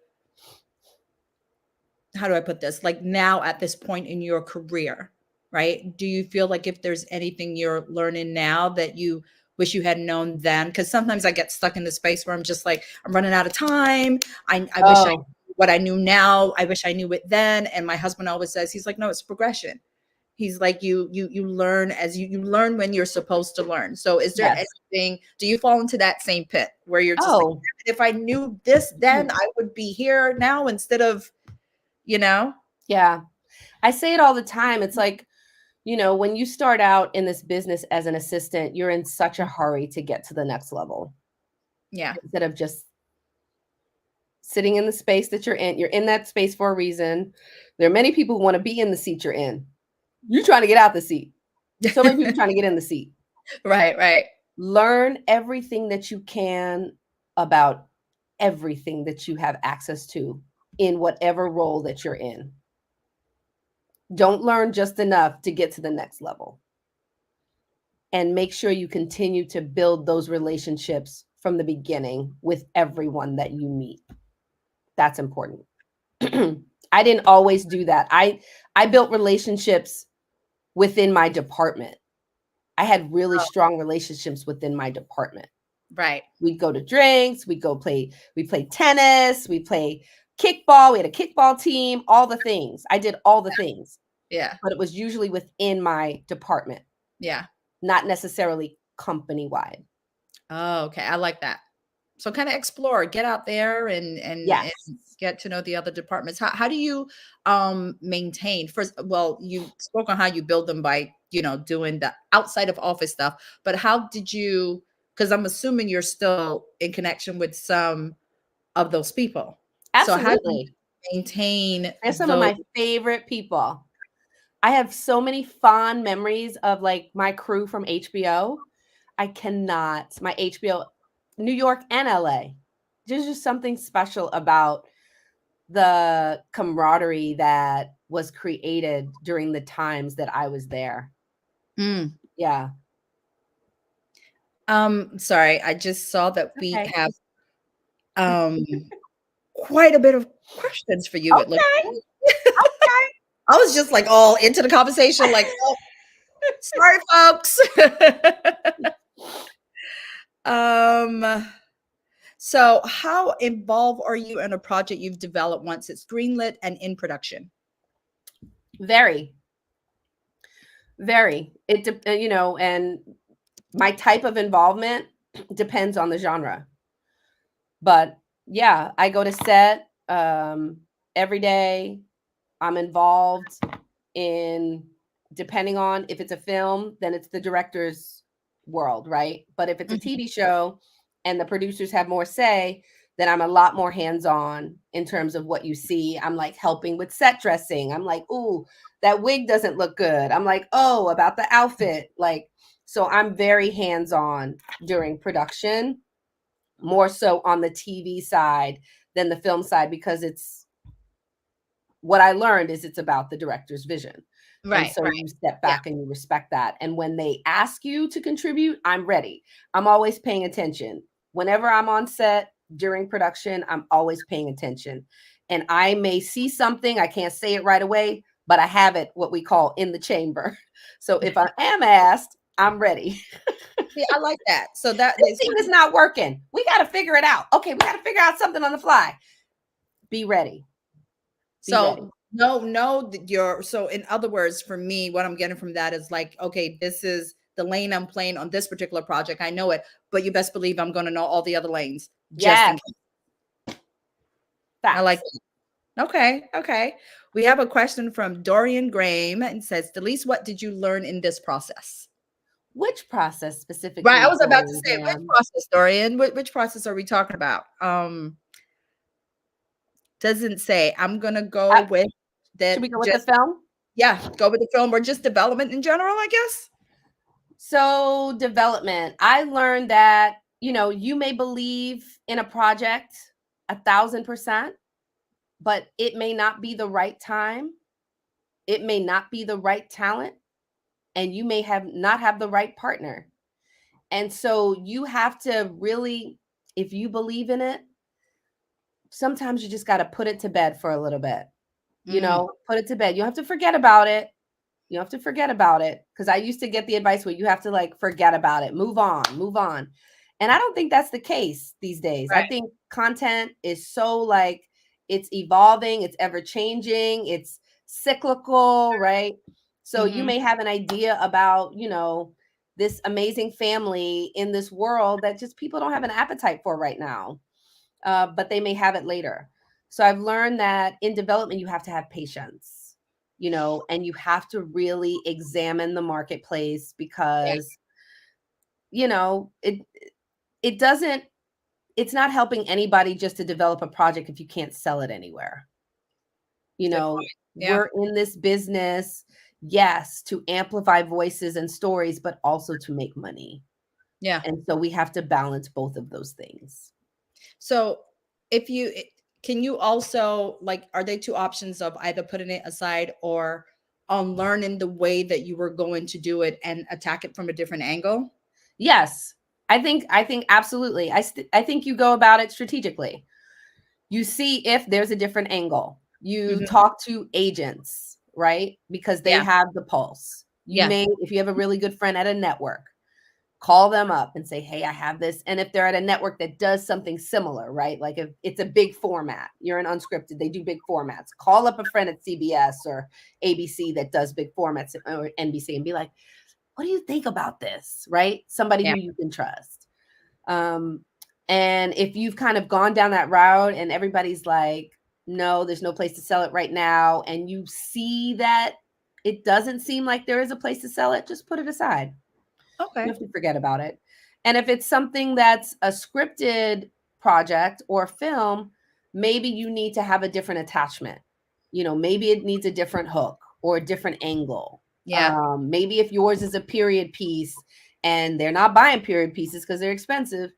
how do I put this? Like now at this point in your career, right? Do you feel like if there's anything you're learning now that you wish you had known then? Because sometimes I get stuck in the space where I'm just like, I'm running out of time. I wish I Oh, what I knew now, I wish I knew it then. And my husband always says, he's like, no, it's progression. He's like, you learn as you learn when you're supposed to learn. So is there yes. anything, do you fall into that same pit where you're just like, Oh, if I knew this then, I would be here now instead of, you know? yeah. I say it all the time. It's like, when you start out in this business as an assistant, you're in such a hurry to get to the next level Yeah. instead of just sitting in the space that you're in. You're in that space for a reason. There are many people who want to be in the seat you're in. You're trying to get out the seat. So many people trying to get in the seat. Right, right. Learn everything that you can about everything that you have access to in whatever role that you're in. Don't learn just enough to get to the next level. And make sure you continue to build those relationships from the beginning with everyone that you meet. That's important. I didn't always do that. I built relationships within my department. I had really strong relationships within my department. Right. We'd go to drinks, we play tennis, we play kickball, we had a kickball team, all the things. I did all the things, Yeah. but it was usually within my department, Yeah. not necessarily company-wide. Oh, okay. I like that. So kind of explore, get out there and Yes. get to know the other departments. How do you maintain first? Well, you spoke on how you build them by, doing the outside of office stuff, but how did you, because I'm assuming you're still in connection with some of those people. So how do you Absolutely. maintain They're some of those? my favorite people. I have so many fond memories of like my crew from HBO. I cannot, my HBO, New York and LA. There's just something special about the camaraderie that was created during the times that I was there. Mm. Yeah. Sorry, I just saw that we Okay. have um quite a bit of questions for you, it looks Okay. like. Okay. I was just like all into the conversation, like, oh, sorry, folks. um, so how involved are you in a project you've developed once it's greenlit and in production? Very, very. And my type of involvement depends on the genre. But yeah, I go to set every day. I'm involved in, depending on if it's a film, then it's the director's world, right? But if it's a Mhm. TV show and the producers have more say, then I'm a lot more hands-on in terms of what you see. I'm like helping with set dressing. I'm like, ooh, that wig doesn't look good. I'm like, oh, about the outfit. Like, so I'm very hands-on during production, more so on the TV side than the film side, because it's what I learned is it's about the director's vision. And Right, so right. you step Yeah. back and you respect that. And when they ask you to contribute, I'm ready. I'm always paying attention. Whenever I'm on set during production, I'm always paying attention. And I may see something, I can't say it right away, but I have it, what we call in the chamber. So if I am asked, I'm ready. See, I like that. So that This is thing is not working. We got to figure it out. Okay, we got to figure out something on the fly. Be ready. Be ready. so no, you're so in other words, for me, what I'm getting from that is like, okay, this is the lane I'm playing on this particular project. I know it, but you best believe I'm gonna know all the other lanes just in Yes, case. I like facts. that. Okay, okay. We have a question from Dorian Graham and says, Delece, what did you learn in this process? Which process Right, I specifically, was about to Dorian say, which Graham? process, Dorian? Which process are we talking about? Doesn't say. I'm gonna go Uh, with should we that. go with the Just film? yeah, go with the film or just development in general, I guess. So, development. I learned that, you may believe in a project 1,000%, but it may not be the right time. It may not be the right talent, and you may have not have the right partner. And so you have to really, if you believe in it, sometimes you just got to put it to bed for a little bit. Put it to bed. You have to forget about it. You have to forget about it. Because I used to get the advice where you have to like forget about it, move on, move on. And I don't think that's the case these days. I Right. think content is so like it's evolving, it's ever changing, it's cyclical, right? So you may have an idea about, this amazing family in this world that just people don't have an appetite for right now, but they may have it later. So I've learned that in development, you have to have patience, and you have to really examine the marketplace because, it doesn't, it's not helping anybody just to develop a project if you can't sell it anywhere. Good point. Yeah. We're in this business, yes, to amplify voices and stories, but also to make money. Yeah. And so we have to balance both of those things. So can you also like, are there two options of either putting it aside or learning the way that you were going to do it and attack it from a different angle? Yes, I think absolutely. I think you go about it strategically. You see if there's a different angle. You talk to agents, right? Because they have the pulse. You may, if you have a really good friend at a network, call them up and say, hey, I have this. And if they're at a network that does something similar, right? Like if it's a big format, you're an unscripted, they do big formats. Call up a friend at CBS or ABC that does big formats or NBC and be like, what do you think about this? Right? Somebody who you can trust. And if you've kind of gone down that route and everybody's like, no, there's no place to sell it right now. And you see that it doesn't seem like there is a place to sell it, just put it aside. Okay. You have to forget about it. And if it's something that's a scripted project or film, maybe you need to have a different attachment. Maybe it needs a different hook or a different angle. Yeah. Maybe if yours is a period piece and they're not buying period pieces because they're expensive,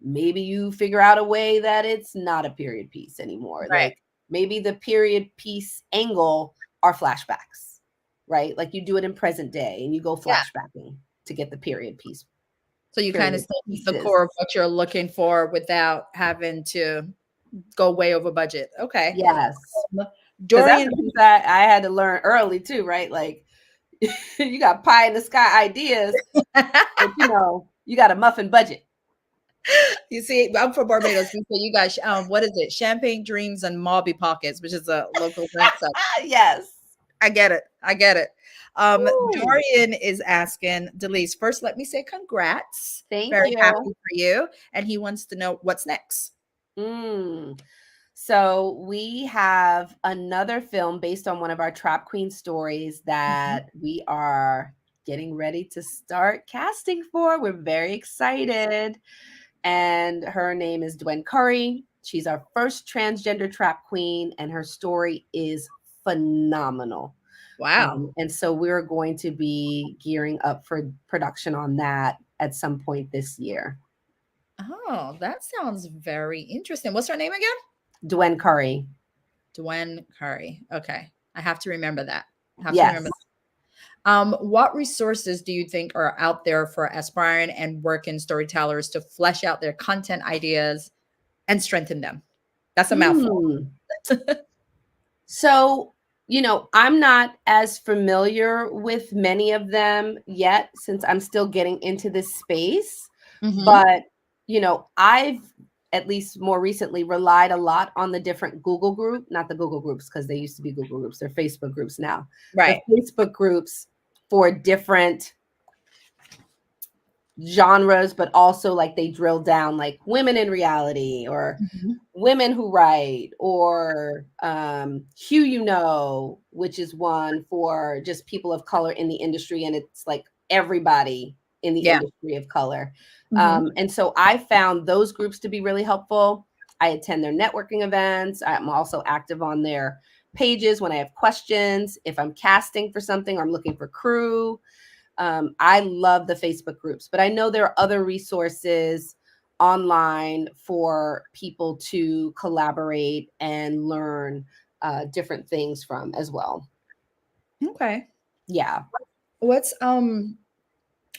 maybe you figure out a way that it's not a period piece anymore. Right. Like maybe the period piece angle are flashbacks, right? Like you do it in present day and you go flashbacking to get the period piece. So you kind of stay the core of what you're looking for without having to go way over budget. Okay. Yes. Dorian, I had to learn early too, right? Like you got pie in the sky ideas, but you got a muffin budget. You see, I'm from Barbados. So you guys, what is it? Champagne Dreams and Mauby Pockets, which is a local drink site. Yes. I get it. Dorian is asking, Delece, first, let me say congrats. Thank Very you. happy for you. And he wants to know what's next. So we have another film based on one of our Trap Queen stories that we are getting ready to start casting for. We're very excited. And her name is Dwen Curry. She's our first transgender trap queen, and her story is phenomenal. Wow. And so we're going to be gearing up for production on that at some point this year. Oh, that sounds very interesting. What's her name again? Dwen Curry. Dwen Curry. Okay. I have to remember that. Yes. What resources do you think are out there for aspiring and working storytellers to flesh out their content ideas and strengthen them? That's a mouthful. So, I'm not as familiar with many of them yet since I'm still getting into this space. But, I've at least more recently relied a lot on the different Google group, not the Google groups because they used to be Google groups, they're Facebook groups now. Right. The Facebook groups for different genres, but also like they drill down like women in reality or women who write or which is one for just people of color in the industry. And it's like everybody in the industry of color. And so I found those groups to be really helpful. I attend their networking events. I'm also active on their pages when I have questions. If I'm casting for something or I'm looking for crew, I love the Facebook groups, but I know there are other resources online for people to collaborate and learn different things from as well. Okay. Yeah. What's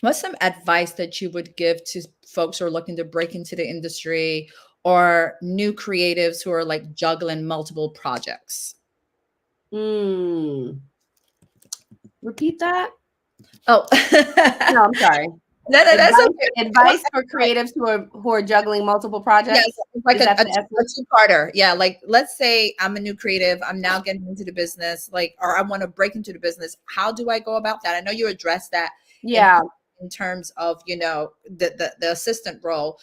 What's some advice that you would give to folks who are looking to break into the industry or new creatives who are like juggling multiple projects? Repeat that. Oh, No, I'm sorry. no, that's Advice, okay. advice for creatives who are juggling multiple Yes, projects. it's like Is that the a essence? two-parter. Yeah, like let's say I'm a new creative, I'm now getting into the business, like, or I want to break into the business. How do I go about that? I know you addressed that in Yeah. in terms of, you know, the assistant role.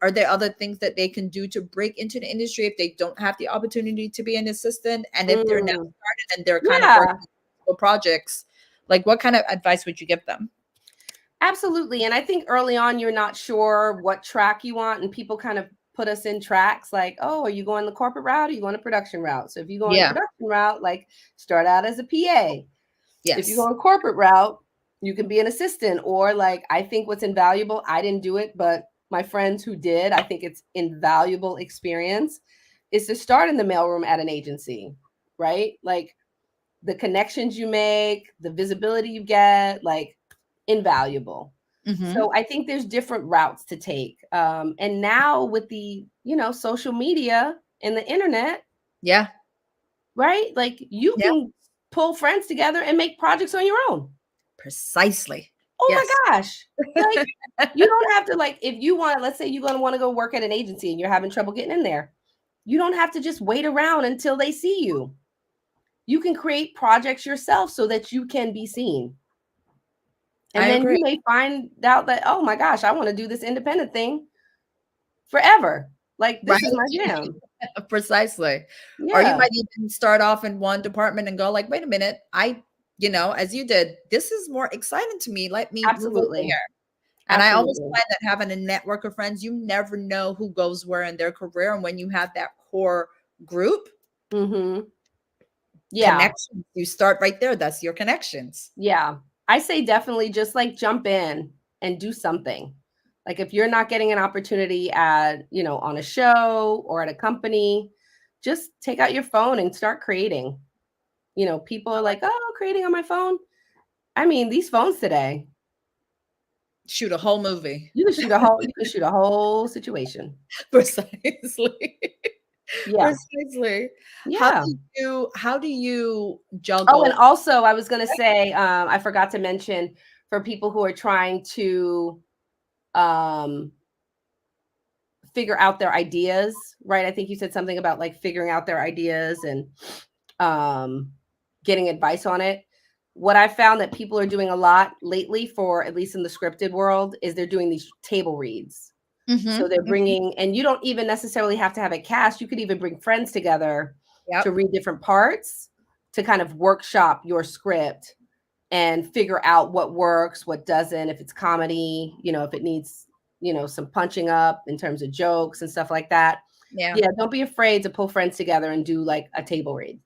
Are there other things that they can do to break into the industry if they don't have the opportunity to be an assistant? And if they're now Mm. started and they're kind of Yeah. working on projects, like what kind of advice would you give them? Absolutely. And I think early on, you're not sure what track you want. And people kind of put us in tracks like, oh, are you going the corporate route? Or are you going the production route? So if you go on the Yeah. production route, like start out as a PA. If you go Yes. on corporate route, you can be an assistant. Or like, I think what's invaluable, I didn't do it, but my friends who did, I think it's invaluable experience, is to start in the mailroom at an agency, right? Like the connections you make, the visibility you get, like invaluable. Hmm. So I think there's different routes to take. And now with the, social media and the internet, Yeah. right? Like you Yeah. can pull friends together and make projects on your own. Precisely. Oh Yes. my gosh. Like you don't have to, like, if you want, let's say you're going to want to go work at an agency and you're having trouble getting in there. You don't have to just wait around until they see you. You can create projects yourself so that you can be seen. I And then agree. you may find out that, oh my gosh, I want to do this independent thing forever. Like Right. this is my jam. Precisely. Or you Yeah, might even start off in one department and go like, wait a minute, as you did, this is more exciting to me. Let me move over absolutely. here. And I always Absolutely. find that having a network of friends, you never know who goes where in their career. And when you have that core group Mhm. Yeah. connection, you start right there. That's your connections. Yeah. I say definitely just like jump in and do something. Like if you're not getting an opportunity at, on a show or at a company, just take out your phone and start creating. People are like, "Oh, creating on my phone." I mean, these phones today, Shoot a whole movie. you can shoot a whole situation. Precisely. Yeah. Precisely. How Yeah. do you Oh, and juggle? also I was gonna say, I forgot to mention for people who are trying to um, figure out their ideas, right? I think you said something about like figuring out their ideas and um, getting advice on it. What I found that people are doing a lot lately, for at least in the scripted world, is they're doing these table reads. So Mhm, they're mhm. bringing, and you don't even necessarily have to have a cast. You could even bring friends together to Yep. read different parts to kind of workshop your script and figure out what works, what doesn't, if it's comedy, if it needs, some punching up in terms of jokes and stuff like that. Yeah. Yeah, don't be afraid to pull friends together and do like a table read.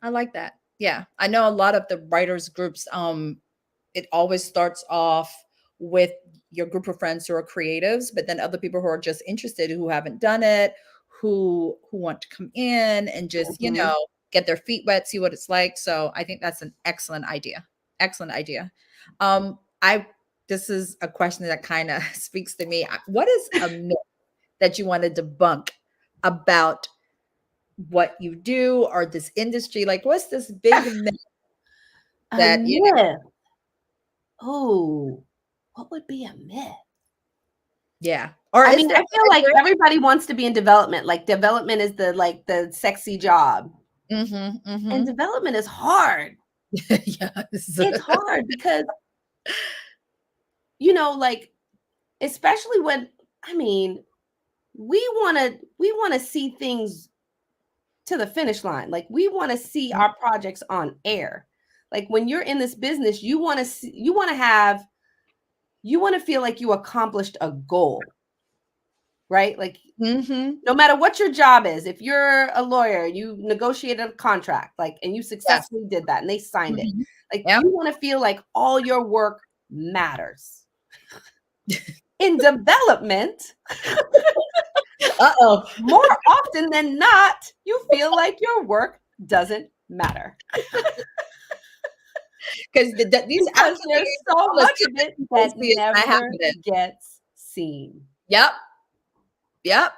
I like that. Yeah. I know a lot of the writers groups, it always starts off with your group of friends who are creatives, but then other people who are just interested, who haven't done it, who want to come in and just, Mhm. get their feet wet, see what it's like. So I think that's an excellent idea. Excellent idea. I This is a question that kind of speaks to me. What is a myth that you want to debunk about what you do or this industry? Like, what's this big myth A that, myth. Oh, what would be a myth? yeah. Or I is mean, there I feel is like there everybody wants to be in development. Like development is the sexy job. Mhm, And mhm. development is hard. Yes. It's hard because, like, especially when, I mean, we want to see things to the finish line. Like we want to see our projects on air. Like when you're in this business, you want to feel like you accomplished a goal, right? Like Mhm. no matter what your job is, if you're a lawyer, you negotiated a contract, like, and you Yes. successfully did that and they signed it. Mhm. Like Yep. you want to feel like all your work matters. In development, Uh-oh. more often than not, you feel like your work doesn't matter. because these because there's so much of it that never it. gets seen. Yep. Yep.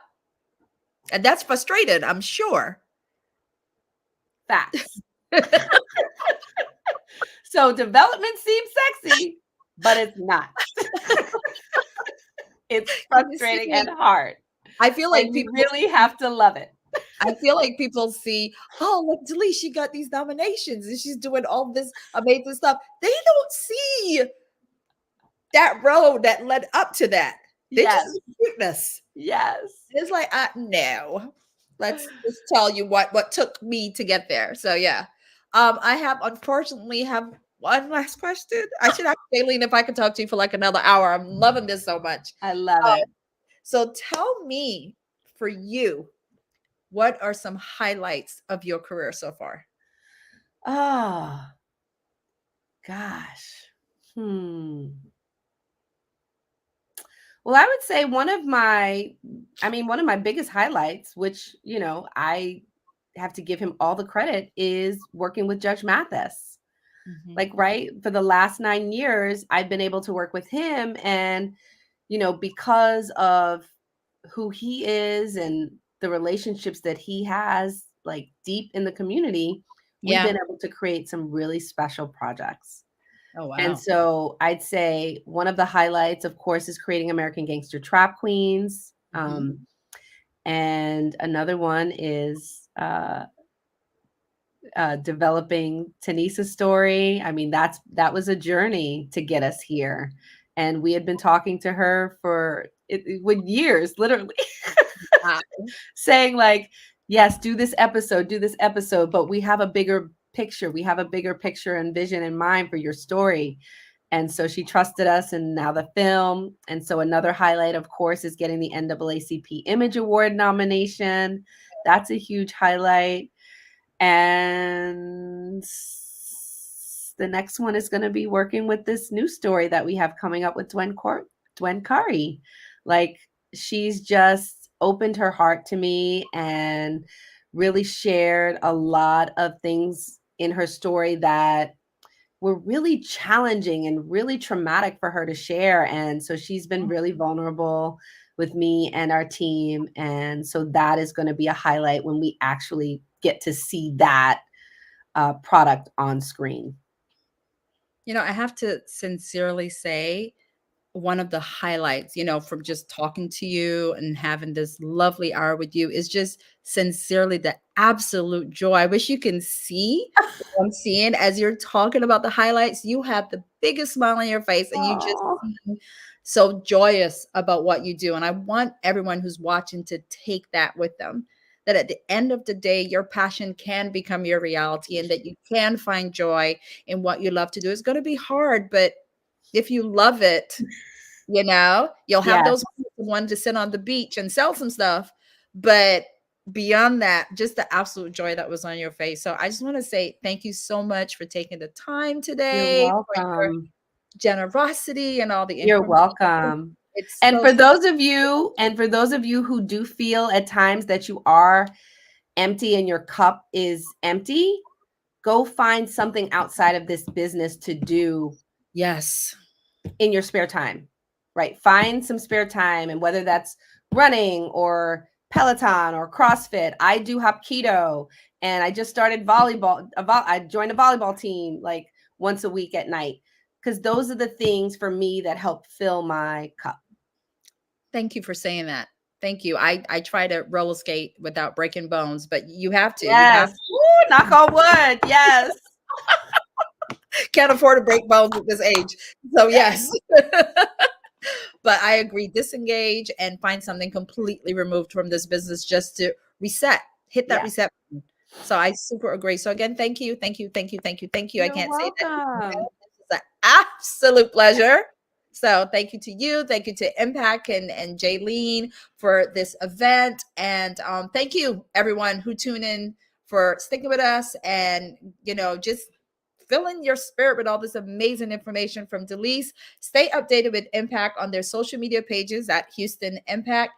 And that's frustrated, I'm sure. Facts. So development seems sexy, but it's not. It's frustrating and hard. I feel like you really have to love it. I feel like people see, oh, look, Delece, she got these nominations and she's doing all this amazing stuff. They don't see that road that led up to that. They just see cuteness. Yes. It's like, no. Let's just tell you what took me to get there. So yeah. I unfortunately have one last question. I should ask Jaylene if I could talk to you for like another hour. I'm loving this so much. I love it. So tell me, for you, what are some highlights of your career so far? Oh, gosh. Well, I would say one of my biggest highlights, which, I have to give him all the credit, is working with Judge Mathis. Like, right, for the last 9 years, I've been able to work with him. And, because of who he is and the relationships that he has, like, deep in the community, we've been able to create some really special projects. Oh, wow. And so I'd say one of the highlights, of course, is creating American Gangster Trap Queens. And another one is developing Tanissa's story. I mean, that was a journey to get us here. And we had been talking to her for years, literally, saying like, yes, do this episode, but we have a bigger picture. We have a bigger picture and vision in mind for your story. And so she trusted us, and now the film. And so another highlight, of course, is getting the NAACP Image Award nomination. That's a huge highlight. And the next one is going to be working with this new story that we have coming up with Dwen Kari. Like, she's just opened her heart to me and really shared a lot of things in her story that were really challenging and really traumatic for her to share. And so she's been really vulnerable with me and our team. And so that is going to be a highlight when we actually get to see that product on screen. I have to sincerely say, one of the highlights, from just talking to you and having this lovely hour with you is just sincerely the absolute joy. I wish you can see what I'm seeing as you're talking about the highlights. You have the biggest smile on your face and you just seem so joyous about what you do. And I want everyone who's watching to take that with them, that at the end of the day, your passion can become your reality and that you can find joy in what you love to do. It's going to be hard, but if you love it, you'll have those one to sit on the beach and sell some stuff. But beyond that, just the absolute joy that was on your face. So I just want to say thank you so much for taking the time today. You're welcome. For your generosity and all the information. You're welcome. For those of you who do feel at times that you are empty and your cup is empty, go find something outside of this business to do. Yes. In your spare time, right? Find some spare time, and whether that's running or Peloton or CrossFit. I do Hapkido, and I just started volleyball. I joined a volleyball team like once a week at night, because those are the things for me that help fill my cup. Thank you for saying that. Thank you. I try to roller skate without breaking bones, but you have to. Yes. Ooh, knock on wood. Yes. Can't afford to break bones at this age. So yes. But I agree, disengage and find something completely removed from this business just to reset, hit that reset button. So I super agree. So again, thank you. Thank you. Thank you. Thank you. Thank you. You're I can't welcome. say that. This is an absolute pleasure. So thank you to you. Thank you to Impact and Jaylene for this event. And thank you everyone who tuned in for sticking with us and, just filling your spirit with all this amazing information from Delece. Stay updated with Impact on their social media pages at Houston Impact.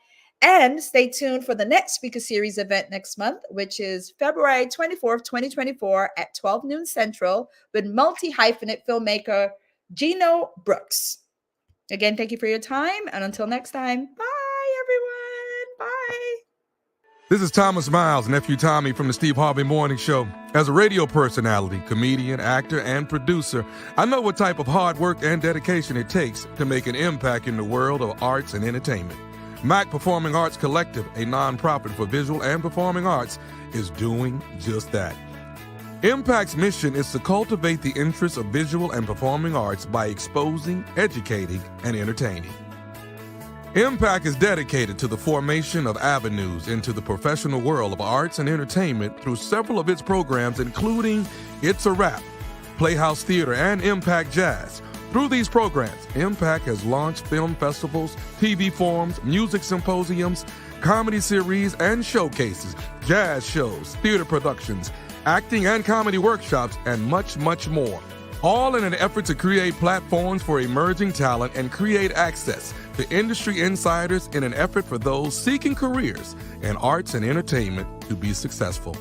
And stay tuned for the next Speaker Series event next month, which is February 24th, 2024 at 12 noon Central with multi-hyphenate filmmaker Gino Brooks. Again, thank you for your time. And until next time, bye, everyone. Bye. This is Thomas Miles, nephew Tommy from the Steve Harvey Morning Show. As a radio personality, comedian, actor, and producer, I know what type of hard work and dedication it takes to make an impact in the world of arts and entertainment. MAC Performing Arts Collective, a nonprofit for visual and performing arts, is doing just that. Impact's mission is to cultivate the interests of visual and performing arts by exposing, educating, and entertaining. Impact is dedicated to the formation of avenues into the professional world of arts and entertainment through several of its programs, including It's a Rap, Playhouse Theater, and Impact Jazz. Through these programs, Impact has launched film festivals, TV forums, music symposiums, comedy series and showcases, jazz shows, theater productions, acting and comedy workshops, and much, much more. All in an effort to create platforms for emerging talent and create access to industry insiders in an effort for those seeking careers in arts and entertainment to be successful.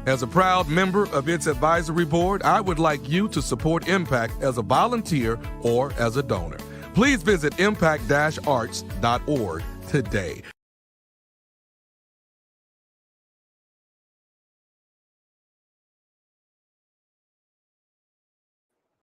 As a proud member of its advisory board, I would like you to support Impact as a volunteer or as a donor. Please visit impact-arts.org today.